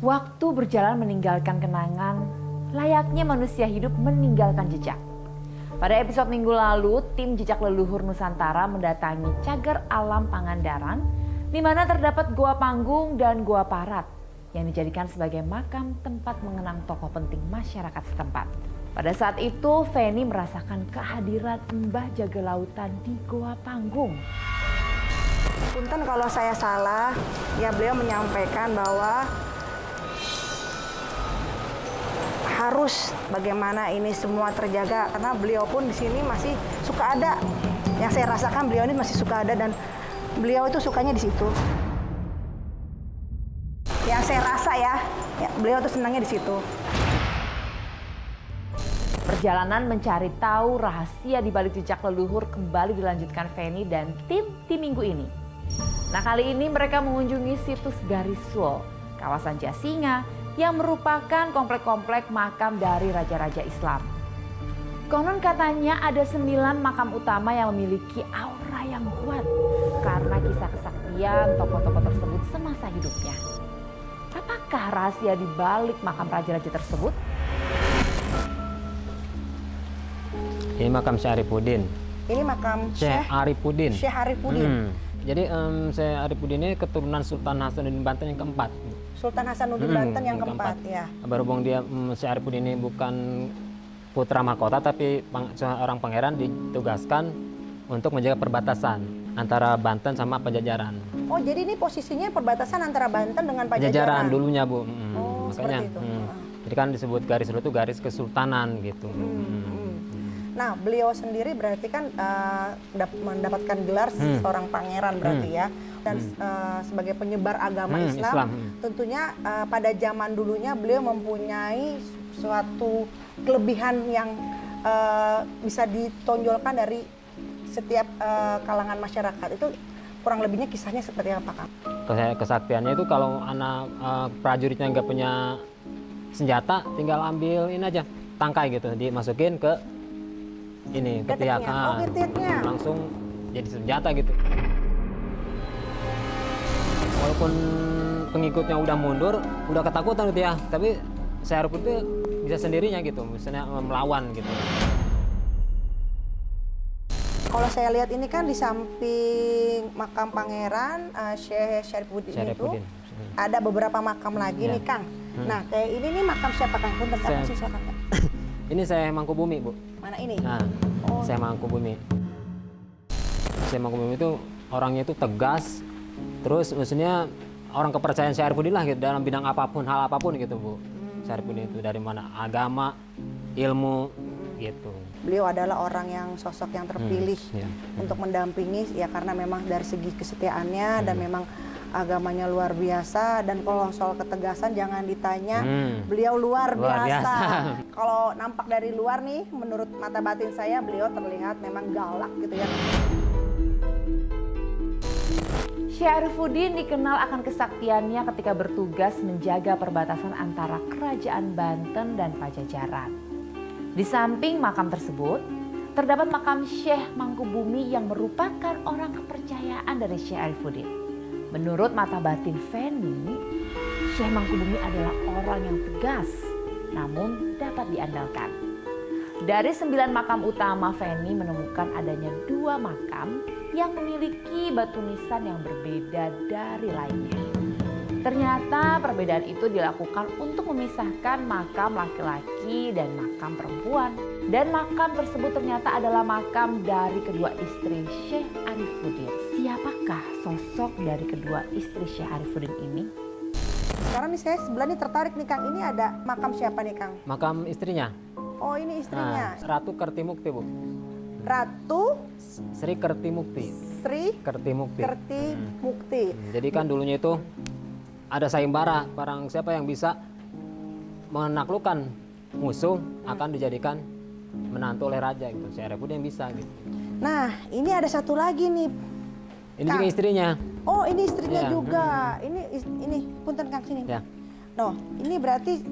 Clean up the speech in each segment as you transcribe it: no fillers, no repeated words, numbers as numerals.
Waktu berjalan meninggalkan kenangan, layaknya manusia hidup meninggalkan jejak. Pada episode minggu lalu, tim Jejak Leluhur Nusantara mendatangi Cagar Alam Pangandaran, di mana terdapat Goa Panggung dan Goa Parat, yang dijadikan sebagai makam tempat mengenang tokoh penting masyarakat setempat. Pada saat itu, Feni merasakan kehadiran Mbah Jaga Lautan di Goa Panggung. Punten kalau saya salah, ya beliau menyampaikan bahwa harus bagaimana ini semua terjaga karena beliau pun di sini masih suka ada. Yang saya rasakan beliau ini masih suka ada dan beliau itu sukanya di situ. Yang saya rasa ya beliau tuh senangnya di situ. Perjalanan mencari tahu rahasia di balik jejak leluhur kembali dilanjutkan Feni dan tim di minggu ini. Nah, kali ini mereka mengunjungi situs Gariswo, kawasan Jasinga, yang merupakan komplek-komplek makam dari raja-raja Islam. Konon katanya ada 9 makam utama yang memiliki aura yang kuat karena kisah kesaktian tokoh-tokoh tersebut semasa hidupnya. Apakah rahasia di balik makam raja-raja tersebut? Ini makam Syekh Arifudin. Ini makam Syekh Arifudin. Syekh Arifudin. Jadi Syekh Arifudin ini keturunan Sultan Hasanuddin Banten yang keempat. Sultan Hasanuddin Banten yang keempat ya. Berhubung dia Syekh Arifudin ini bukan putra mahkota tapi seorang pangeran ditugaskan untuk menjaga perbatasan antara Banten sama Pajajaran. Oh, jadi ini posisinya perbatasan antara Banten dengan Pajajaran. Pajajaran dulunya, Bu. Oh, makanya. seperti itu. Jadi kan disebut garis itu garis kesultanan gitu. Nah, beliau sendiri berarti kan mendapatkan gelar seorang pangeran berarti ya. Dan sebagai penyebar agama Islam. Tentunya pada zaman dulunya beliau mempunyai suatu kelebihan yang bisa ditonjolkan dari setiap kalangan masyarakat. Itu kurang lebihnya kisahnya seperti apa, Kang? Kesaktiannya itu kalau anak prajuritnya nggak punya senjata, tinggal ambil ini aja, tangkai gitu, dimasukin ke ini ketiak, ketiaknya. Langsung jadi senjata gitu. Walaupun pengikutnya udah mundur, udah ketakutan gitu ya, tapi Syekh Arifudin itu bisa sendirinya gitu, misalnya melawan gitu. Kalau saya lihat ini kan di samping makam pangeran Syekh Arifudin itu ada beberapa makam lagi nih, Kang. Nah, kayak ini nih makam siapa, Kang? Punten, silakan, Kang. Ini Syekh Mangkubumi, Bu. Mana ini? Nah, Syekh Mangkubumi. Syekh Mangkubumi itu orangnya itu tegas, terus maksudnya orang kepercayaan Syekh Arifudin lah gitu, dalam bidang apapun, hal apapun gitu, Bu. Syekh Arifudin itu dari mana? Agama, ilmu, gitu. Beliau adalah orang yang sosok yang terpilih untuk mendampingi ya karena memang dari segi kesetiaannya dan memang agamanya luar biasa, dan kalau soal ketegasan jangan ditanya, beliau luar biasa. Kalau nampak dari luar nih, menurut mata batin saya beliau terlihat memang galak gitu ya. Syekh Arifudin dikenal akan kesaktiannya ketika bertugas menjaga perbatasan antara Kerajaan Banten dan Pajajaran. Di samping makam tersebut, terdapat makam Syekh Mangkubumi yang merupakan orang kepercayaan dari Syekh Arifudin. Menurut mata batin Feni, Syekh Mangkubumi adalah orang yang tegas, namun dapat diandalkan. Dari 9 makam utama, Feni menemukan adanya 2 makam yang memiliki batu nisan yang berbeda dari lainnya. Ternyata perbedaan itu dilakukan untuk memisahkan makam laki-laki dan makam perempuan. Dan makam tersebut ternyata adalah makam dari kedua istri Syekh Arifudin. Siapakah sosok dari kedua istri Syekh Arifudin ini? Sekarang nih saya sebelah nih tertarik nih, Kang. Ini ada makam siapa nih, Kang? Makam istrinya. Oh, ini istrinya. Ratu Kertimukti, Bu. Ratu Sri Kertimukti. Sri Kertimukti. Kertimukti. Jadi kan dulunya itu ada sayembara, barang siapa yang bisa menaklukkan musuh akan dijadikan menantu oleh raja gitu. Syekh Arifudin yang bisa gitu. Nah, ini ada satu lagi nih. Ini juga istrinya. Oh, ini istrinya juga. Ini punten, Kang, sini. Ya. No, ini berarti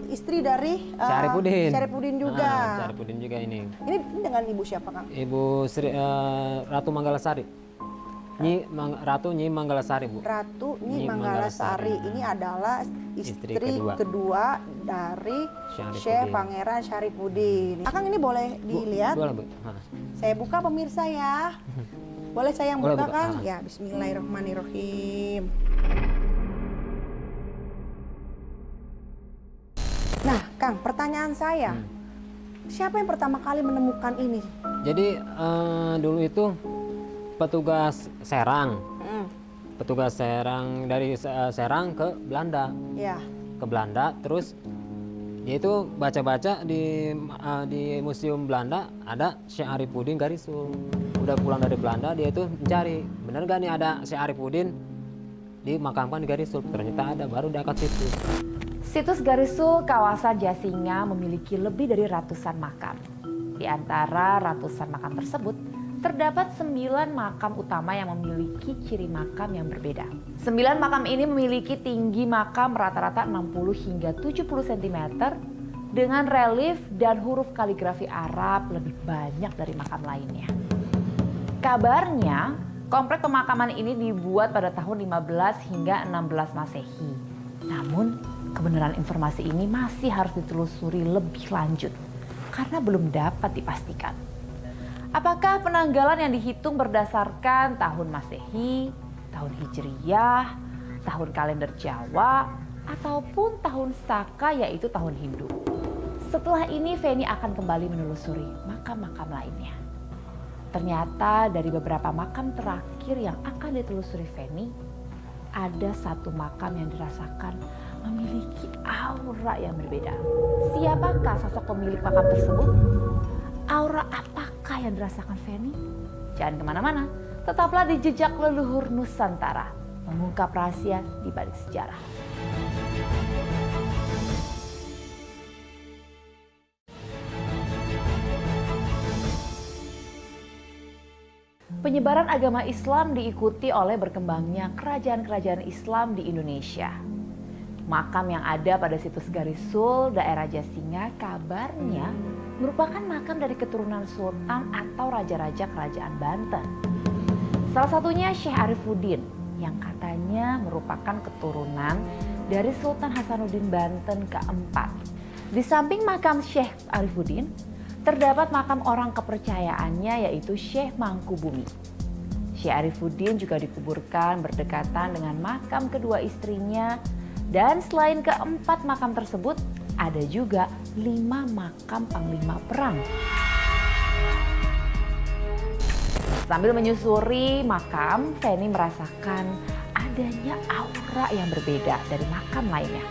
istri dari Syekh Arifudin. Syekh Arifudin juga. Syekh Arifudin juga ini. Ini dengan ibu siapa, Kang? Ibu Sri Ratu Manggalasari. Ratu Nyi Manggalasari, Bu. Ratu Nyi Nyi Manggalasari. Ini adalah istri kedua dari Syekh Pangeran Syarifuddin. Akang ini boleh dilihat? Boleh, Bu. Saya buka pemirsa ya. Boleh saya yang Boleh, buka, Bu. Kang? Ya, bismillahirrahmanirrahim. Nah, Kang, pertanyaan saya. Siapa yang pertama kali menemukan ini? Jadi dulu itu petugas Serang. Petugas Serang dari Serang ke Belanda. Ya. Ke Belanda, terus dia itu baca-baca di museum Belanda ada Syekh Arifuddin Garisul. Udah pulang dari Belanda, dia itu mencari, benar gak nih ada Syekh Arifuddin dimakamkan di Garisul? Ternyata ada, baru dia ke situ. Situs Garisul kawasan Jasinga memiliki lebih dari ratusan makam. Di antara ratusan makam tersebut, terdapat 9 makam utama yang memiliki ciri makam yang berbeda. 9 makam ini memiliki tinggi makam rata-rata 60 hingga 70 cm dengan relief dan huruf kaligrafi Arab lebih banyak dari makam lainnya. Kabarnya, komplek pemakaman ini dibuat pada tahun 15 hingga 16 Masehi. Namun, kebenaran informasi ini masih harus ditelusuri lebih lanjut karena belum dapat dipastikan. Apakah penanggalan yang dihitung berdasarkan tahun Masehi, tahun Hijriyah, tahun kalender Jawa, ataupun tahun Saka yaitu tahun Hindu? Setelah ini Feni akan kembali menelusuri makam-makam lainnya. Ternyata dari beberapa makam terakhir yang akan ditelusuri Feni, ada satu makam yang dirasakan memiliki aura yang berbeda. Siapakah sosok pemilik makam tersebut? Aura apakah yang dirasakan Feni? Jangan kemana-mana, tetaplah di Jejak Leluhur Nusantara, mengungkap rahasia di balik sejarah. Penyebaran agama Islam diikuti oleh berkembangnya kerajaan-kerajaan Islam di Indonesia. Makam yang ada pada situs Garisul, daerah Jasinga, kabarnya merupakan makam dari keturunan sultan atau raja-raja kerajaan Banten. Salah satunya Syekh Arifuddin yang katanya merupakan keturunan dari Sultan Hasanuddin Banten keempat. Di samping makam Syekh Arifuddin, terdapat makam orang kepercayaannya yaitu Syekh Mangkubumi. Syekh Arifuddin juga dikuburkan berdekatan dengan makam kedua istrinya, dan selain keempat makam tersebut, ada juga 5 makam panglima perang. Sambil menyusuri makam, Feni merasakan adanya aura yang berbeda dari makam lainnya.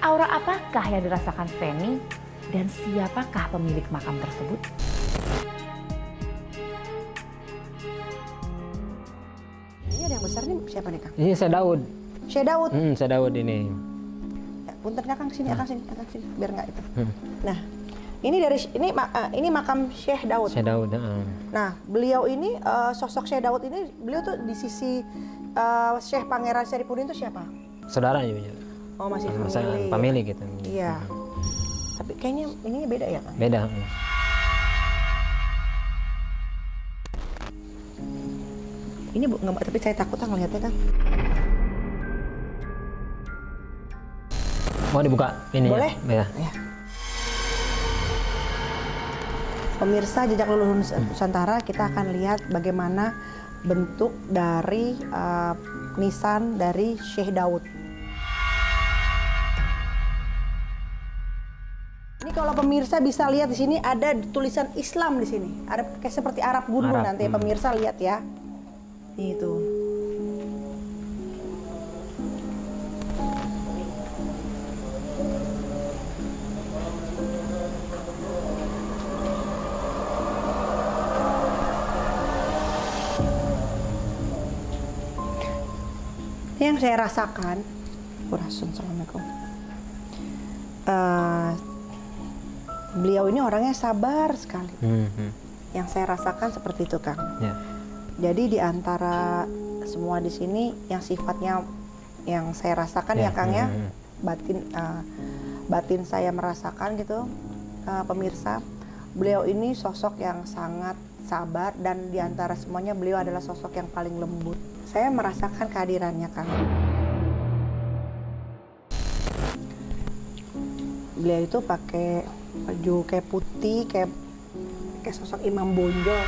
Aura apakah yang dirasakan Feni dan siapakah pemilik makam tersebut? Ini ada yang besar nih, siapa nih Kang? Ini Syekh Daud. Syekh Daud. Syekh Daud ini. Ya, punten Kang sini, Kang sini, biar nggak itu. Nah, ini makam Syekh Daud. Syekh Daud. Nah, beliau ini sosok Syekh Daud ini, beliau tuh di sisi Syekh Pangeran Syarifuddin itu siapa? Saudara juga. Oh, masih Family gitu. Iya. Tapi kayaknya ininya beda ya, Kang? Beda. Ini nggak, tapi saya takut ngeliatnya, Kang. Mau dibuka ini? Boleh? Ya. Ya. Pemirsa Jejak Leluhur Nusantara, kita akan lihat bagaimana bentuk dari nisan dari Syekh Daud. Ini kalau pemirsa bisa lihat di sini ada tulisan Islam di sini. Ada kayak seperti Arab gundul nanti pemirsa lihat ya. Itu. Yang saya rasakan, Assalamualaikum. Beliau ini orangnya sabar sekali. Yang saya rasakan seperti itu, Kang. Ya. Jadi di antara semua di sini yang sifatnya yang saya rasakan ya, Kang ya, batin saya merasakan gitu, pemirsa. Beliau ini sosok yang sangat sabar, dan di antara semuanya beliau adalah sosok yang paling lembut. Saya merasakan kehadirannya, Kang. Beliau itu pakai baju kayak putih, kayak sosok Imam Bonjol.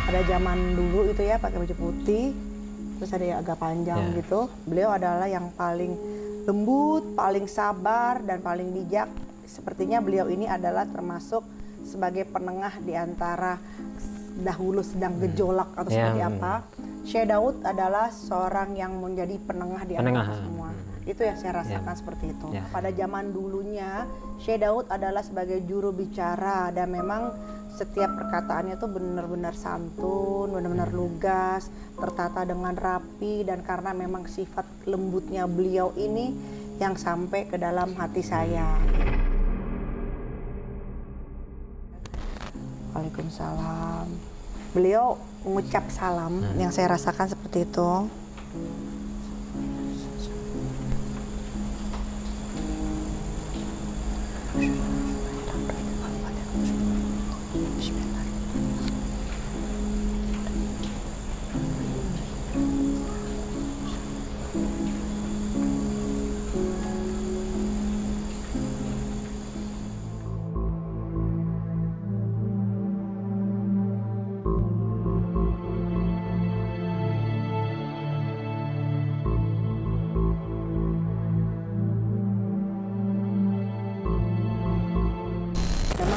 Pada zaman dulu itu ya, pakai baju putih, terus ada yang agak panjang gitu. Beliau adalah yang paling lembut, paling sabar, dan paling bijak. Sepertinya beliau ini adalah termasuk sebagai penengah di antara dahulu sedang gejolak atau seperti apa. Syekh Daud adalah seorang yang menjadi penengah di antara semua. Itu yang saya rasakan seperti itu. Pada zaman dulunya, Syekh Daud adalah sebagai juru bicara, dan memang setiap perkataannya itu benar-benar santun, benar-benar lugas, tertata dengan rapi, dan karena memang sifat lembutnya beliau ini yang sampai ke dalam hati saya. Waalaikumsalam. Beliau mengucap salam yang saya rasakan seperti itu.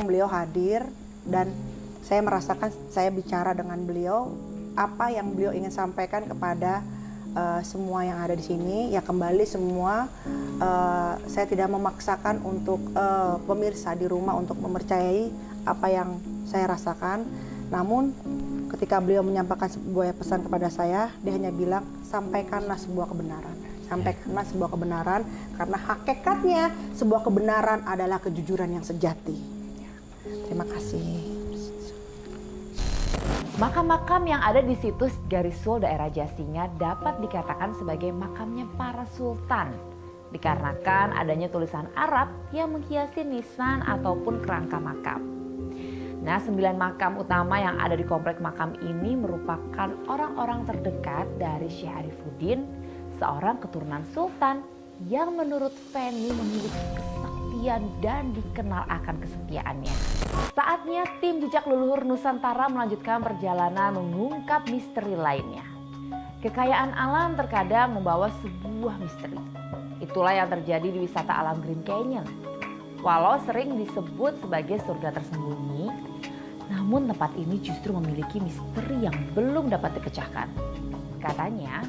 Beliau hadir, dan saya merasakan saya bicara dengan beliau apa yang beliau ingin sampaikan kepada semua yang ada di sini. Ya kembali semua, saya tidak memaksakan untuk pemirsa di rumah untuk mempercayai apa yang saya rasakan. Namun ketika beliau menyampaikan sebuah pesan kepada saya, dia hanya bilang, sampaikanlah sebuah kebenaran. Sampaikanlah sebuah kebenaran, karena hakikatnya sebuah kebenaran adalah kejujuran yang sejati. Terima kasih. Makam-makam yang ada di situs Garisul daerah Jasinga dapat dikatakan sebagai makamnya para sultan, dikarenakan adanya tulisan Arab yang menghiasi nisan ataupun kerangka makam. Nah, 9 makam utama yang ada di komplek makam ini merupakan orang-orang terdekat dari Syekh Arifuddin, seorang keturunan sultan yang menurut Feni memiliki kesaktian dan dikenal akan kesetiaannya. Saatnya tim Jejak Leluhur Nusantara melanjutkan perjalanan mengungkap misteri lainnya. Kekayaan alam terkadang membawa sebuah misteri. Itulah yang terjadi di wisata alam Green Canyon. Walau sering disebut sebagai surga tersembunyi, namun tempat ini justru memiliki misteri yang belum dapat dipecahkan. Katanya,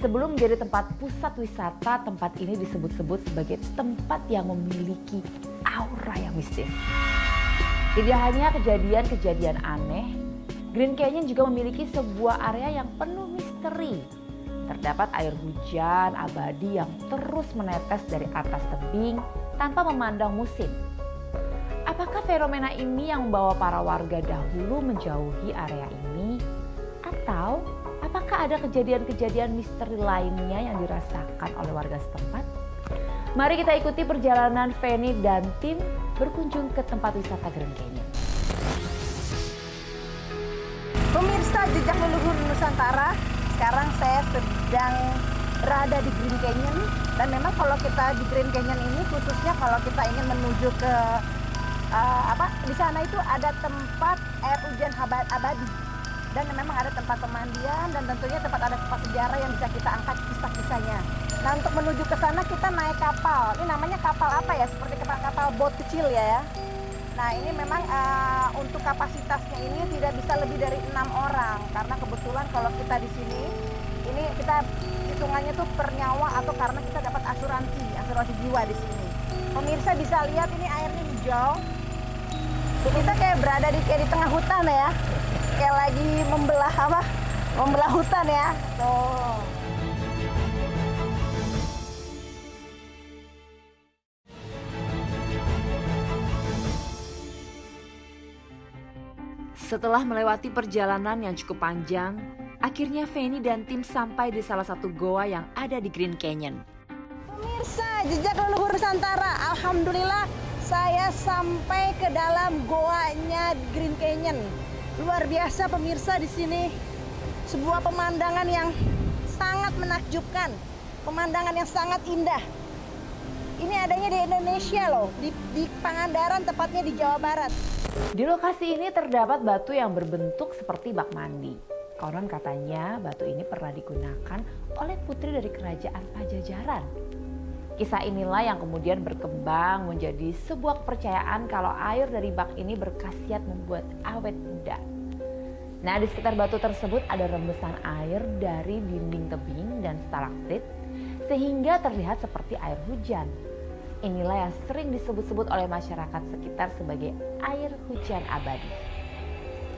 sebelum menjadi tempat pusat wisata, tempat ini disebut-sebut sebagai tempat yang memiliki aura yang mistis. Tidak hanya kejadian-kejadian aneh, Green Canyon juga memiliki sebuah area yang penuh misteri. Terdapat air hujan abadi yang terus menetes dari atas tebing tanpa memandang musim. Apakah fenomena ini yang membawa para warga dahulu menjauhi area ini? Atau apakah ada kejadian-kejadian misteri lainnya yang dirasakan oleh warga setempat? Mari kita ikuti perjalanan Feni dan tim berkunjung ke tempat wisata Green Canyon. Pemirsa Jejak Leluhur Nusantara, sekarang saya sedang berada di Green Canyon, dan memang kalau kita di Green Canyon ini khususnya kalau kita ingin menuju ke di sana itu ada tempat air hujan abadi, dan memang ada tempat pemandian, dan tentunya tempat ada tempat sejarah yang bisa kita angkat kisah-kisahnya. Nah, untuk menuju ke sana kita naik kapal. Ini namanya kapal apa ya? Seperti kapal bot kecil ya. Nah, ini memang untuk kapasitasnya ini tidak bisa lebih dari 6 orang, karena kebetulan kalau kita di sini ini kita hitungannya tuh per nyawa atau karena kita dapat asuransi jiwa di sini. Pemirsa bisa lihat ini airnya hijau. Kita kayak berada di tengah hutan ya. Kayak lagi membelah hutan ya. Tuh. Setelah melewati perjalanan yang cukup panjang, akhirnya Feni dan tim sampai di salah satu goa yang ada di Green Canyon. Pemirsa Jejak Leluhur Nusantara, alhamdulillah saya sampai ke dalam goanya Green Canyon. Luar biasa pemirsa di sini. Sebuah pemandangan yang sangat menakjubkan. Pemandangan yang sangat indah. Ini adanya di Indonesia loh, di Pangandaran, tepatnya di Jawa Barat. Di lokasi ini terdapat batu yang berbentuk seperti bak mandi. Konon katanya batu ini pernah digunakan oleh putri dari kerajaan Pajajaran. Kisah inilah yang kemudian berkembang menjadi sebuah kepercayaan kalau air dari bak ini berkhasiat membuat awet muda. Nah, di sekitar batu tersebut ada rembesan air dari dinding tebing dan stalaktit sehingga terlihat seperti air hujan. Inilah yang sering disebut-sebut oleh masyarakat sekitar sebagai air hujan abadi.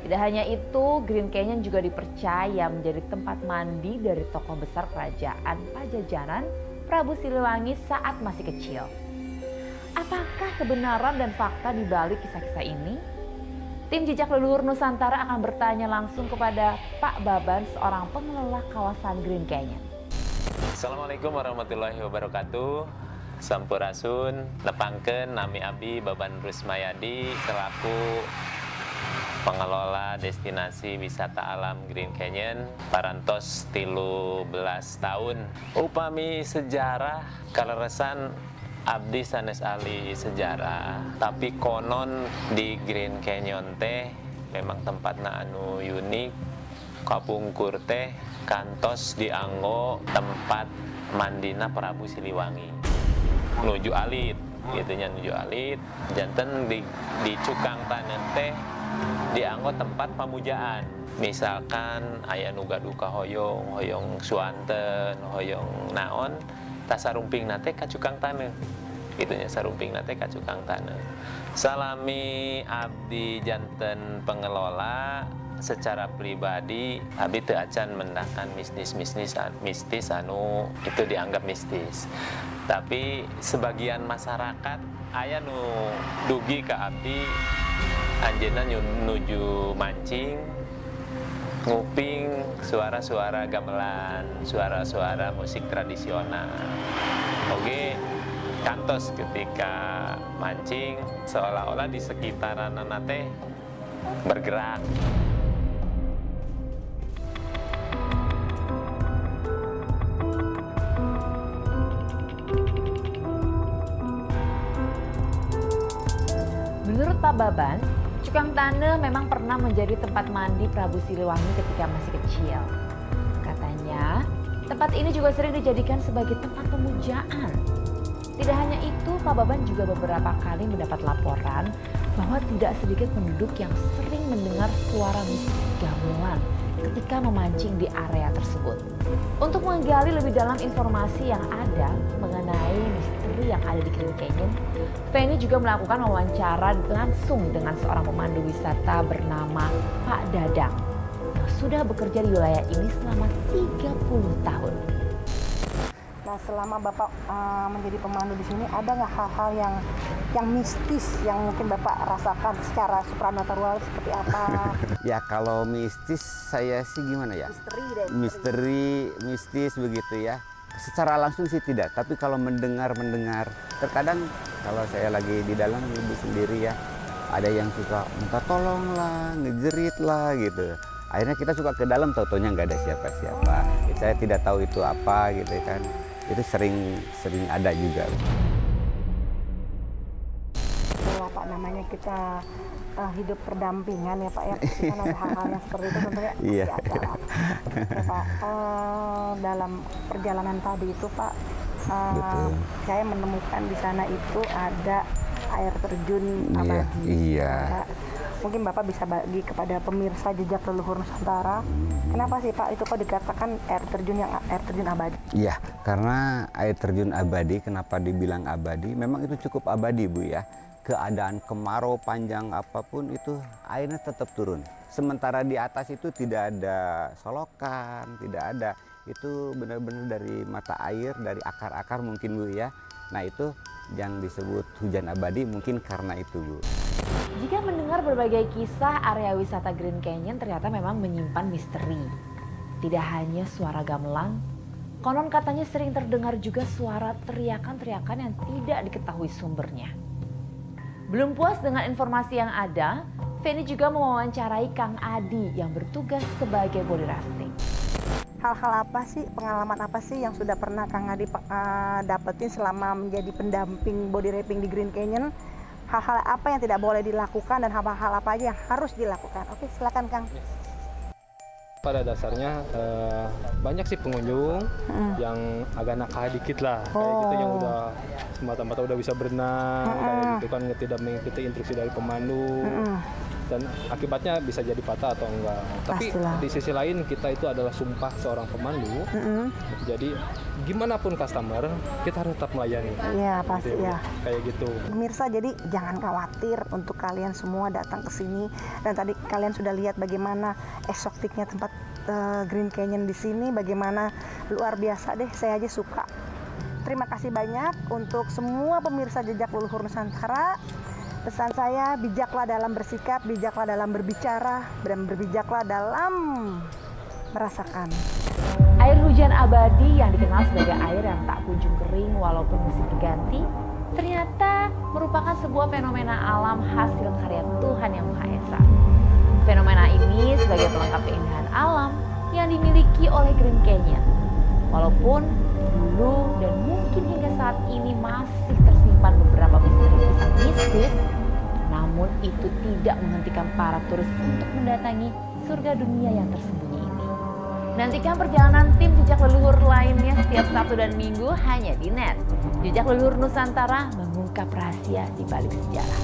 Tidak hanya itu, Green Canyon juga dipercaya menjadi tempat mandi dari tokoh besar kerajaan Pajajaran, Prabu Siliwangi saat masih kecil. Apakah kebenaran dan fakta di balik kisah-kisah ini? Tim Jejak Leluhur Nusantara akan bertanya langsung kepada Pak Baban, seorang pengelola kawasan Green Canyon. Assalamualaikum warahmatullahi wabarakatuh. Sampurasun, nepangkeun nami abdi Baban Rusmayadi selaku pengelola destinasi wisata alam Green Canyon parantos 13 tahun. Upami sejarah kaleresan abdi sanes ahli sejarah, tapi konon di Green Canyon teh memang tempatna anu unik. Kapungkur teh kantos dianggo tempat mandina Prabu Siliwangi. Nuju alit, gitunya nuju alit. Janten di Cukang Taneuh teh dianggo tempat pamujaan. Misalkan aya nu gaduh hoyong suanten, hoyong naon, ta sarumping nate ka Cukang Taneuh. Gitunya sarumping nate ka Cukang Taneuh. Salami abdi janten pengelola secara pribadi abdi teu acan mendakan mistis anu itu dianggap mistis. Tapi sebagian masyarakat aya nu dugi ka abdi anjeunna nuju mancing nguping suara-suara gamelan, suara-suara musik tradisional. Oke, kantos ketika mancing seolah-olah di sekitaran teh bergerak. Menurut Pak Baban, Cukang Taneuh memang pernah menjadi tempat mandi Prabu Siliwangi ketika masih kecil. Katanya, tempat ini juga sering dijadikan sebagai tempat pemujaan. Tidak hanya itu, Pak Baban juga beberapa kali mendapat laporan bahwa tidak sedikit penduduk yang sering mendengar suara musik gamelan ketika memancing di area tersebut. Untuk menggali lebih dalam informasi yang ada mengenai misteri yang ada di Green Canyon, Feni juga melakukan wawancara langsung dengan seorang pemandu wisata bernama Pak Dadang yang sudah bekerja di wilayah ini selama 30 tahun. Nah, selama Bapak menjadi pemandu di sini, ada nggak hal-hal yang mistis yang mungkin Bapak rasakan secara supranatural seperti apa? Ya kalau mistis saya sih gimana ya? Misteri, mistis begitu ya. Secara langsung sih tidak, tapi kalau mendengar, terkadang kalau saya lagi di dalam ibu sendiri ya, ada yang suka minta tolong lah, ngejerit lah gitu. Akhirnya kita suka ke dalam, tau-taunya nggak ada siapa-siapa. Saya tidak tahu itu apa gitu kan. Itu sering ada juga. Itulah Pak, namanya kita hidup berdampingan ya Pak ya. Kan ada hal-hal yang seperti itu tentunya Iya. ya, Pak. Dalam perjalanan tadi itu Pak, saya menemukan di sana itu ada air terjun abadi. Iya. Mungkin Bapak bisa bagi kepada pemirsa Jejak Leluhur Nusantara, kenapa sih Pak itu kok dikatakan air terjun abadi? Iya, karena air terjun abadi, kenapa dibilang abadi? Memang itu cukup abadi Bu ya. Keadaan kemarau panjang apapun itu airnya tetap turun. Sementara di atas itu tidak ada solokan, tidak ada. Itu benar-benar dari mata air, dari akar-akar mungkin Bu ya. Nah itu yang disebut hujan abadi mungkin karena itu Bu. Jika mendengar berbagai kisah, area wisata Green Canyon ternyata memang menyimpan misteri. Tidak hanya suara gamelan, konon katanya sering terdengar juga suara teriakan-teriakan yang tidak diketahui sumbernya. Belum puas dengan informasi yang ada, Penny juga mewawancarai Kang Adi yang bertugas sebagai body rafting. Hal-hal apa sih, pengalaman apa sih yang sudah pernah Kang Adi dapetin selama menjadi pendamping body rafting di Green Canyon? Hal-hal apa yang tidak boleh dilakukan dan hal-hal apa aja yang harus dilakukan? Oke, silakan Kang. Pada dasarnya banyak sih pengunjung yang agak nakal dikit lah, kayak gitu, yang udah semata-mata udah bisa berenang, kayak gitu kan, tidak mengikuti instruksi dari pemandu, dan akibatnya bisa jadi patah atau enggak. Tapi Pastilah. di sisi lain kita itu adalah sumpah seorang pemandu, jadi gimana pun customer kita harus tetap melayani. Iya, pasti Gitu, ya. kayak gitu. Pemirsa, jadi jangan khawatir untuk kalian semua datang ke sini. Dan tadi kalian sudah lihat bagaimana eksotiknya tempat Green Canyon di sini, bagaimana luar biasa deh, saya aja suka. Terima kasih banyak untuk semua pemirsa Jejak Leluhur Nusantara. Pesan saya, bijaklah dalam bersikap, bijaklah dalam berbicara, dan berbijaklah dalam merasakan. Air hujan abadi yang dikenal sebagai air yang tak kunjung kering walaupun musim berganti, ternyata merupakan sebuah fenomena alam hasil karya Tuhan Yang Maha Esa. Fenomena ini sebagai pelengkap keindahan alam yang dimiliki oleh Green Canyon. Walaupun dulu dan mungkin hingga saat ini masih tersimpan beberapa misteri kisah mistis, namun itu tidak menghentikan para turis untuk mendatangi surga dunia yang tersembunyi ini. Nantikan perjalanan tim Jejak Leluhur lainnya setiap Sabtu dan Minggu hanya di NET. Jejak Leluhur Nusantara mengungkap rahasia di balik sejarah.